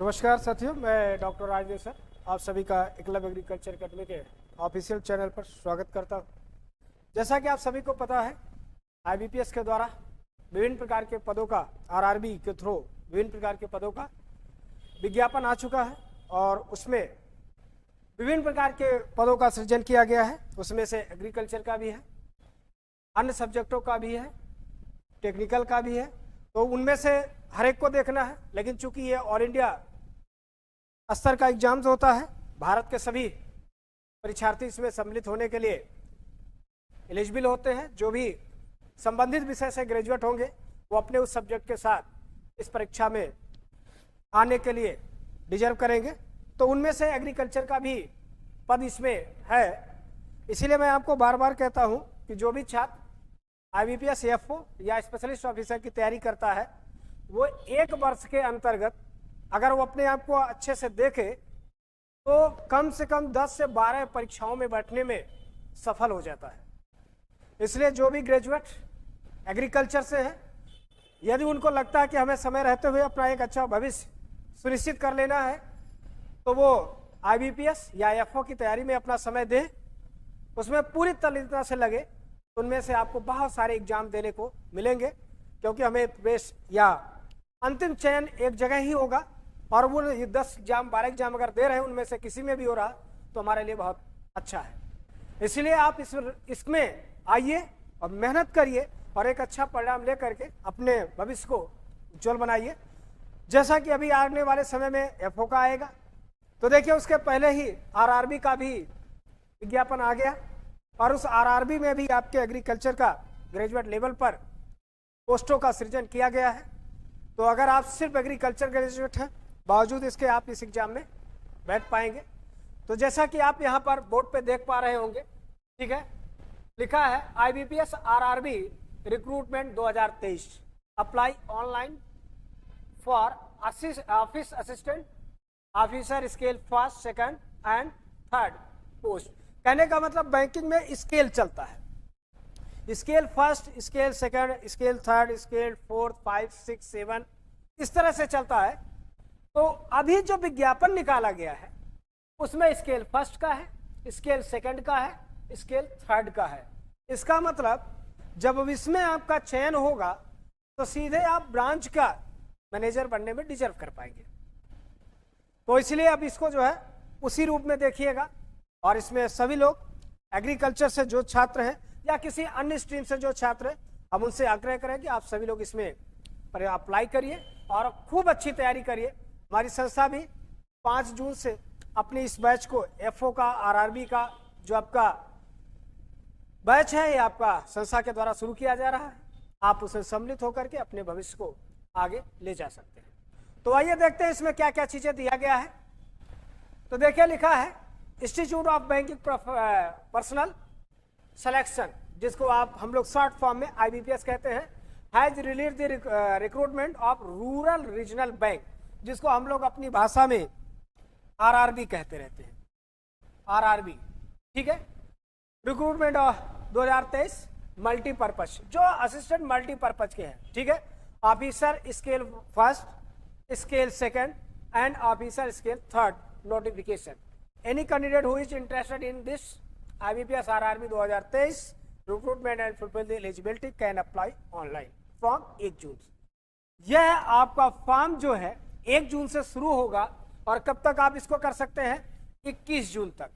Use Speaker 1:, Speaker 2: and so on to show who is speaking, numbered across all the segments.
Speaker 1: नमस्कार साथियों, मैं डॉक्टर राजदेव सर आप सभी का एकलव्य एग्रीकल्चर अकेडमी के ऑफिशियल चैनल पर स्वागत करता हूं। जैसा कि आप सभी को पता है, आईबीपीएस के द्वारा विभिन्न प्रकार के पदों का आरआरबी के थ्रू विभिन्न प्रकार के पदों का विज्ञापन आ चुका है और उसमें विभिन्न प्रकार के पदों का सृजन किया गया है। उसमें से एग्रीकल्चर का भी है, अन्य सब्जेक्टों का भी है, टेक्निकल का भी है। तो उनमें से हर एक को देखना है, लेकिन चूंकि ये ऑल इंडिया स्तर का एग्जाम्स होता है, भारत के सभी परीक्षार्थी इसमें सम्मिलित होने के लिए एलिजिबल होते हैं। जो भी संबंधित विषय से ग्रेजुएट होंगे वो अपने उस सब्जेक्ट के साथ इस परीक्षा में आने के लिए डिजर्व करेंगे। तो उनमें से एग्रीकल्चर का भी पद इसमें है। इसीलिए मैं आपको बार बार कहता हूं कि जो भी छात्र आईबीपीएस एफओ या स्पेशलिस्ट ऑफिसर की तैयारी करता है, वो एक वर्ष के अंतर्गत अगर वो अपने आप को अच्छे से देखे तो कम से कम 10 से 12 परीक्षाओं में बैठने में सफल हो जाता है। इसलिए जो भी ग्रेजुएट एग्रीकल्चर से है, यदि उनको लगता है कि हमें समय रहते हुए अपना एक अच्छा भविष्य सुनिश्चित कर लेना है, तो वो आईबीपीएस या एफओ की तैयारी में अपना समय दें, उसमें पूरी तल्लीनता से लगे। उनमें से आपको बहुत सारे एग्जाम देने को मिलेंगे, क्योंकि हमें प्रवेश या अंतिम चयन एक जगह ही होगा और वो 10 एग्जाम 12 एग्जाम अगर दे रहे हैं, उनमें से किसी में भी हो रहा तो हमारे लिए बहुत अच्छा है। इसलिए आप इसमें आइए और मेहनत करिए और एक अच्छा परिणाम लेकर के अपने भविष्य को उज्जवल बनाइए। जैसा कि अभी आने वाले समय में एफओ का आएगा, तो देखिए उसके पहले ही आरआरबी का भी विज्ञापन आ गया और उस आरआरबी में भी आपके एग्रीकल्चर का ग्रेजुएट लेवल पर पोस्टों का सृजन किया गया है। तो अगर आप सिर्फ एग्रीकल्चर ग्रेजुएट हैं, बावजूद इसके आप इस एग्जाम में बैठ पाएंगे। तो जैसा कि आप यहाँ पर बोर्ड पे देख पा रहे होंगे, ठीक है, लिखा है IBPS RRB recruitment 2023 apply online for office assistant officer scale first, second and third post. कहने का मतलब बैंकिंग में स्केल चलता है, scale first, scale second, scale third, scale fourth, 5, 6, 7 इस तरह से चलता है। तो अभी जो विज्ञापन निकाला गया है उसमें स्केल फर्स्ट का है, स्केल सेकंड का है, स्केल थर्ड का है। इसका मतलब जब इसमें आपका चयन होगा तो सीधे आप ब्रांच का मैनेजर बनने में डिजर्व कर पाएंगे। तो इसलिए अब इसको जो है उसी रूप में देखिएगा और इसमें सभी लोग एग्रीकल्चर से जो छात्र हैं या किसी अन्य स्ट्रीम से जो छात्र हैं, हम उनसे आग्रह करेंगे आप सभी लोग इसमें अप्लाई करिए और खूब अच्छी तैयारी करिए। हमारी संस्था भी 5 जून से अपनी इस बैच को एफओ का, आरआरबी का जो आपका बैच है, ये आपका संस्था के द्वारा शुरू किया जा रहा है। आप उसमें सम्मिलित होकर के अपने भविष्य को आगे ले जा सकते हैं। तो आइए देखते हैं इसमें क्या क्या चीजें दिया गया है। तो देखिए लिखा है institute of banking personal selection, जिसको आप हम लोग शॉर्ट फॉर्म में आईबीपीएस कहते हैं, has release the recruitment of rural regional bank, जिसको हम लोग अपनी भाषा में आरआरबी कहते रहते हैं, आरआरबी, ठीक है। रिक्रूटमेंट ऑफ 2023 मल्टीपर्पज, जो असिस्टेंट मल्टीपर्पज के हैं, ठीक है। Officer scale first, scale second and officer scale third notification. Any candidate who is interested in this IBPS RRB 2023 recruitment and fulfil the eligibility can apply online from 1 जून। यह आपका form जो है 1 जून से शुरू होगा और कब तक आप इसको कर सकते हैं, 21 जून तक।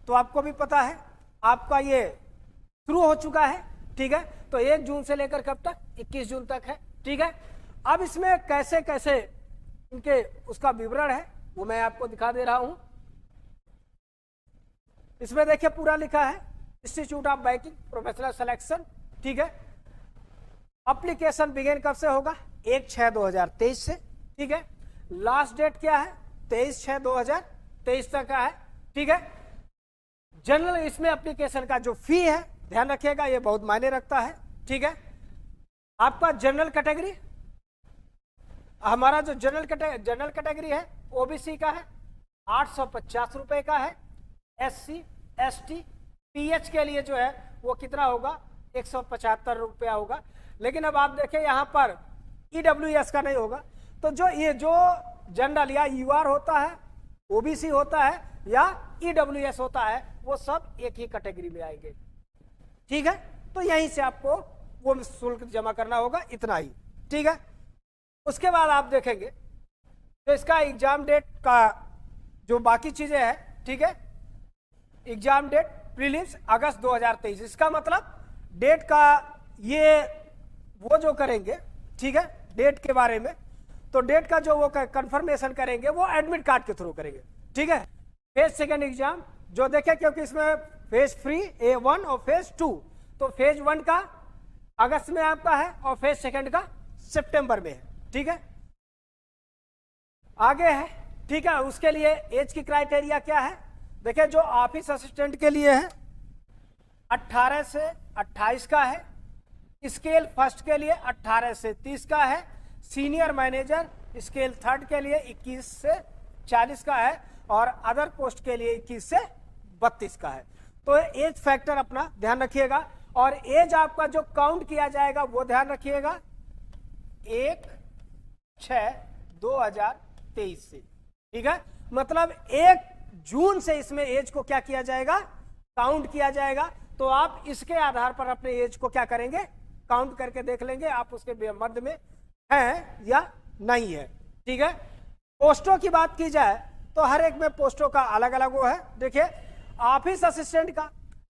Speaker 1: तो आपको भी पता है आपका ये शुरू हो चुका है, ठीक है। तो 1 जून से लेकर कब तक, 21 जून तक है, ठीक है। अब इसमें कैसे कैसे इनके उसका विवरण है वो मैं आपको दिखा दे रहा हूं। इसमें देखिए पूरा लिखा है institute of banking professional selection, ठीक है। एप्लीकेशन बिगिन कब से होगा, 1/6/2023 से, ठीक है। लास्ट डेट क्या है, 23/6/2023 तक का है, ठीक है। जनरल इसमें एप्लीकेशन का जो फी है ध्यान रखिएगा, ये बहुत मायने रखता है, ठीक है। आपका जनरल कैटेगरी, हमारा जो जनरल कैटेगरी है ओबीसी का है 850 रुपए का है। एससी, एसटी, पीएच के लिए जो है वो कितना होगा, 175 रुपया होगा। लेकिन अब आप देखें यहाँ पर ईडब्ल्यूएस का नहीं होगा। तो जो ये जो जनरल या यूआर होता है, ओबीसी होता है या ईडब्ल्यूएस होता है, वो सब एक ही कैटेगरी में आएंगे। ठीक है, तो यहीं से आपको वो शुल्क जमा करना होगा, इतना ही। ठीक है, उसके बाद आप देखेंगे तो इसका एग्जाम डेट का जो बाकी चीजें हैं, ठीक है, एग्जाम डेट प्रीलिम्स अगस्त 2023, इसका मतलब डेट का ये वो जो करेंगे, ठीक है, डेट के बारे में, तो डेट का जो वो कंफर्मेशन करेंगे वो एडमिट कार्ड के थ्रू करेंगे। ठीक है, फेज सेकंड एग्जाम जो देखे, क्योंकि इसमें फेज फ्री A1 और फेज 2, तो फेज 1 का अगस्त में आपका है और फेज सेकंड का सितंबर में है। ठीक है, आगे है, ठीक है, उसके लिए एज की क्राइटेरिया क्या है, देखिए जो ऑफिस असिस्टेंट के लिए है 18 से 28 का है, स्केल फर्स्ट के लिए 18 से 30 का है, सीनियर मैनेजर स्केल थर्ड के लिए 21 से 40 का है और अदर पोस्ट के लिए 21 से 32 का है। तो एज फैक्टर अपना ध्यान रखिएगा और एज आपका जो काउंट किया जाएगा वो ध्यान रखिएगा 1/6/2023 से। ठीक है, मतलब 1 जून से इसमें एज को क्या किया जाएगा, काउंट किया जाएगा। तो आप इसके आधार पर अपने एज को क्या करेंगे, काउंट करके देख लेंगे आप उसके मध्य में है या नहीं है। ठीक है, पोस्टों की बात की जाए तो हर एक में पोस्टों का अलग अलग वो है। देखिए ऑफिस असिस्टेंट का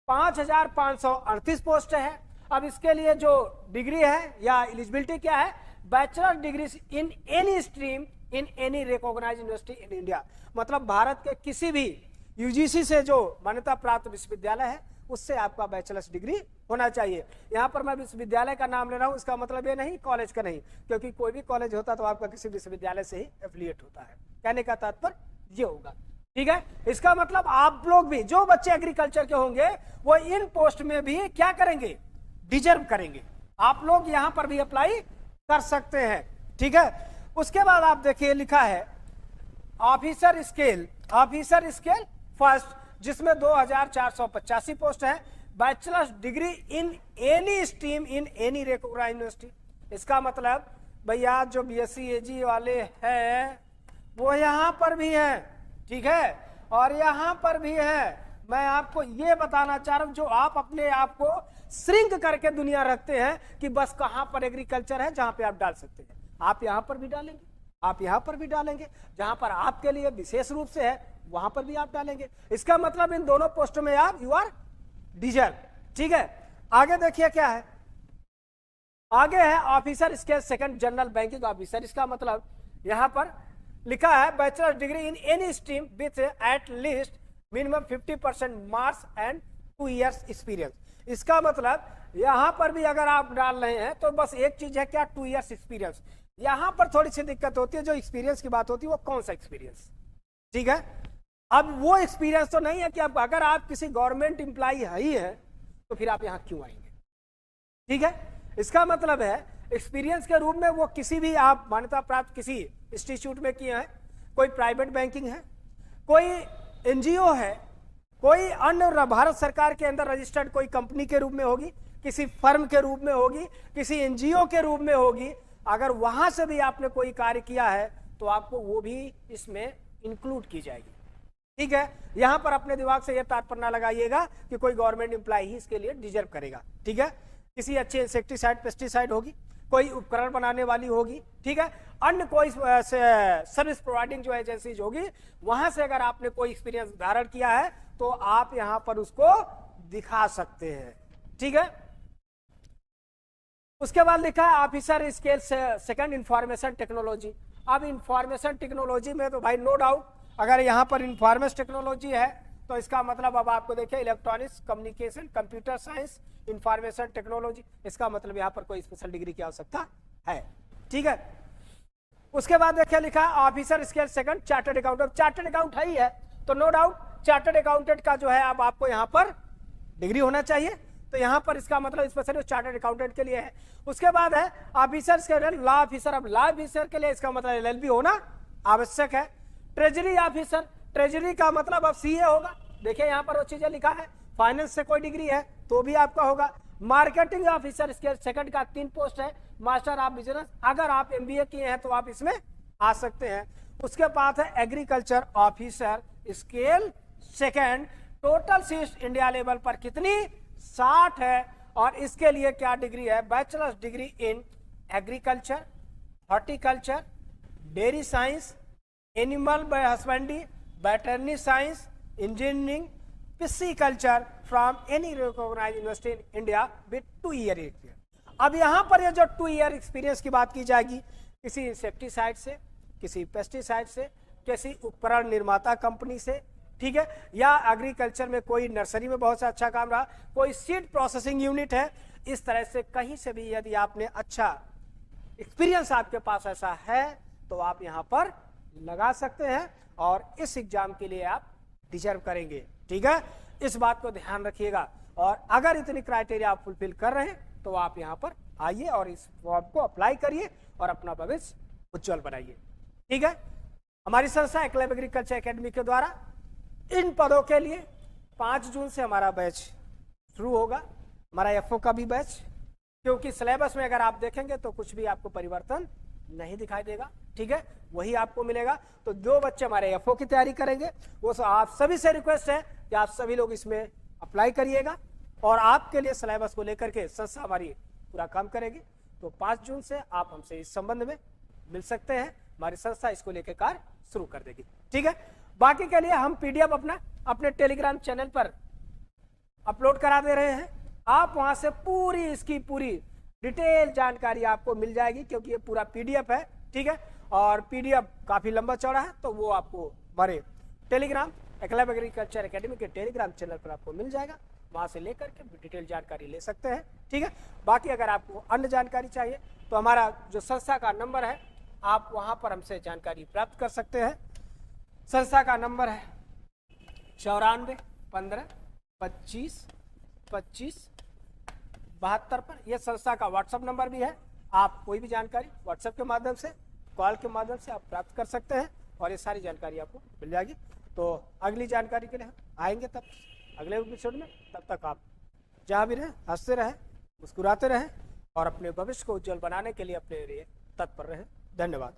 Speaker 1: 5538 पोस्ट है। अब इसके लिए जो डिग्री है या एलिजिबिलिटी क्या है, bachelor degree in any stream in any recognised university in India, मतलब भारत के किसी भी यूजीसी से जो मान्यता प्राप्त विश्वविद्यालय है उससे आपका बैचलर्स डिग्री होना चाहिए। यहाँ पर मैं विश्वविद्यालय का नाम ले रहा हूँ, इसका मतलब ये नहीं कॉलेज का नहीं, क्योंकि कोई भी कॉलेज होता तो आपका किसी विश्वविद्यालय से ही एफिलिएट होता है। कहने का तात्पर्य ये होगा। ठीक है, इसका मतलब आप लोग भी जो बच्चे एग्रीकल्चर के होंगे वो इन पोस्ट में भी क्या करेंगे, डिजर्व करेंगे। आप लोग यहाँ पर भी अप्लाई कर सकते हैं। ठीक है, उसके बाद आप देखिए लिखा है ऑफिसर स्केल फर्स्ट, जिसमें 2485 पोस्ट है। Bachelor's degree in any stream in any recognised university, इसका मतलब भैया जो बीएससी एजी वाले हैं वो यहाँ पर भी है। ठीक है, और यहाँ पर भी है। मैं आपको ये बताना चाह रहा हूं, जो आप अपने आप को श्रिंक करके दुनिया रखते हैं कि बस कहां पर एग्रीकल्चर है जहां पे आप डाल सकते हैं, आप यहां पर भी डालेंगे, आप यहां पर भी डालेंगे, जहां पर आपके लिए विशेष रूप से है वहां पर भी आप डालेंगे। इसका मतलब इन दोनों पोस्टों में आप यू आर डिजर्व। ठीक है, आगे देखिए क्या है, आगे है officer scale second general banking officer. इसका मतलब यहां पर लिखा है bachelor degree in any stream with at least minimum 50% marks and 2 years experience. इसका मतलब यहां पर भी अगर आप डाल रहे हैं तो बस एक चीज है क्या, 2 years एक्सपीरियंस। यहां पर थोड़ी सी दिक्कत होती है, जो एक्सपीरियंस की बात होती है वो कौन सा एक्सपीरियंस। ठीक है, अब वो एक्सपीरियंस तो नहीं है कि अब अगर आप किसी गवर्नमेंट एम्प्लॉई ही है तो फिर आप यहां क्यों आएंगे। ठीक है, इसका मतलब है एक्सपीरियंस के रूप में वो किसी भी आप मान्यता प्राप्त किसी इंस्टीट्यूट में किए हैं, कोई प्राइवेट बैंकिंग है, कोई एनजीओ है, कोई अन्य भारत सरकार के अंदर रजिस्टर्ड कोई कंपनी के रूप में होगी, किसी फर्म के रूप में होगी, किसी एनजीओ के रूप में होगी। अगर वहां से भी आपने कोई कार्य किया है तो आपको वो भी इसमें इंक्लूड की जाएगी। ठीक है, यहां पर अपने दिमाग से यह तात्पर्य ना लगाइएगा कि कोई गवर्नमेंट एम्प्लॉय ही इसके लिए डिजर्व करेगा। ठीक है, किसी अच्छे इंसेक्टिसाइड पेस्टिसाइड होगी, कोई उपकरण बनाने वाली होगी, ठीक है, अन्य कोई सर्विस प्रोवाइडिंग जो एजेंसीज होगी, वहां से अगर आपने कोई एक्सपीरियंस धारण किया है तो आप यहां पर उसको दिखा सकते हैं। ठीक है, उसके बाद लिखा है officer scale second information technology. अब इंफॉर्मेशन टेक्नोलॉजी में तो भाई नो डाउट अगर यहां पर इंफॉर्मेशन टेक्नोलॉजी है तो इसका मतलब अब आपको देखिए electronics communication computer science information technology, इसका मतलब यहां पर कोई स्पेशल डिग्री की आवश्यकता है। ठीक है, उसके बाद देखिए लिखा है officer scale second chartered accountant. Chartered account है ही है तो नो डाउट चार्टर्ड अकाउंटेंट का जो है अब आपको यहां पर डिग्री होना चाहिए, तो यहां पर इसका मतलब स्पेशली चार्टर्ड अकाउंटेंट के लिए है। उसके बाद है ऑफिसर स्केल लॉ ऑफिसर। अब लॉ ऑफिसर के लिए इसका मतलब एलएलबी होना आवश्यक है। ट्रेजरी ऑफिसर, ट्रेजरी का मतलब अब सीए होगा। देखिए यहां पर वो चीजें लिखा है, फाइनेंस से कोई डिग्री है तो भी आपका होगा। मार्केटिंग ऑफिसर स्केल सेकंड का 3 पोस्ट है। मास्टर ऑफ बिजनेस, अगर आप एमबीए किए हैं तो आप इसमें आ सकते हैं। उसके पास है agriculture officer scale second. Total seats India level पर कितनी? 60 है। और इसके लिए क्या डिग्री है? Bachelor's degree in agriculture, horticulture, dairy science, animal husbandry, veterinary science, engineering, pisciculture from any recognised university in India with 2 year experience. अब यहां पर ये जो 2 ईयर एक्सपीरियंस की बात की जाएगी, किसी इंसेक्टिसाइड से, किसी पेस्टिसाइड से, किसी उपकरण निर्माता कंपनी से, ठीक है, या एग्रीकल्चर में कोई नर्सरी में बहुत सा अच्छा काम रहा, कोई सीड प्रोसेसिंग यूनिट है, इस तरह से कहीं से भी यदि आपने अच्छा एक्सपीरियंस आपके पास ऐसा है तो आप यहां पर लगा सकते हैं और इस एग्जाम के लिए आप डिजर्व करेंगे। ठीक है, इस बात को ध्यान रखिएगा। और अगर इतनी क्राइटेरिया आप फुलफिल कर रहे हैं तो आप यहां पर आइए और इस फॉर्म को अप्लाई करिए और अपना भविष्य उज्जवल बनाइए। ठीक है, हमारी संस्था एकलव्य एग्रीकल्चर एकेडमी के द्वारा इन पदों के लिए 5 जून से हमारा बैच शुरू होगा, हमारा एफओ का भी बैच, क्योंकि सिलेबस में अगर आप देखेंगे तो कुछ भी आपको परिवर्तन नहीं दिखाई देगा। ठीक है, वही आपको मिलेगा। तो जो बच्चे हमारे एफओ की तैयारी करेंगे वो आप सभी से रिक्वेस्ट है कि आप सभी लोग इसमें अप्लाई करिएगा और आपके लिए सिलेबस को लेकर के संस्था हमारी पूरा काम करेगी। तो 5 जून से आप हमसे इस संबंध में मिल सकते हैं, हमारी संस्था इसको लेकर कार्य शुरू कर देगी। ठीक है, बाकी के लिए हम पीडीएफ अपने टेलीग्राम चैनल पर अपलोड करा दे रहे हैं। आप वहां से पूरी इसकी पूरी डिटेल जानकारी आपको मिल जाएगी, क्योंकि ये पूरा पीडीएफ है। ठीक है, और पीडीएफ काफी लंबा चौड़ा है, तो वो आपको हमारे टेलीग्राम एकलव्य एग्रीकल्चर एकेडमी के टेलीग्राम चैनल पर आपको मिल जाएगा, वहां से लेकर के डिटेल जानकारी ले सकते हैं। ठीक है, बाकी अगर आपको अन्य जानकारी चाहिए तो हमारा जो संस्था का नंबर है आप वहां पर हमसे जानकारी प्राप्त कर सकते हैं। संस्था का नंबर है 94 15 25 25 72 पर। यह संस्था का व्हाट्सएप नंबर भी है। आप कोई भी जानकारी व्हाट्सएप के माध्यम से, कॉल के माध्यम से आप प्राप्त कर सकते हैं और ये सारी जानकारी आपको मिल जाएगी। तो अगली जानकारी के लिए हम आएंगे तब अगले एपिसोड में। तब तक आप जहाँ भी रहें हंसते रहें, मुस्कुराते रहें और अपने भविष्य को उज्जवल बनाने के लिए अपने लिए तत्पर रहें। धन्यवाद।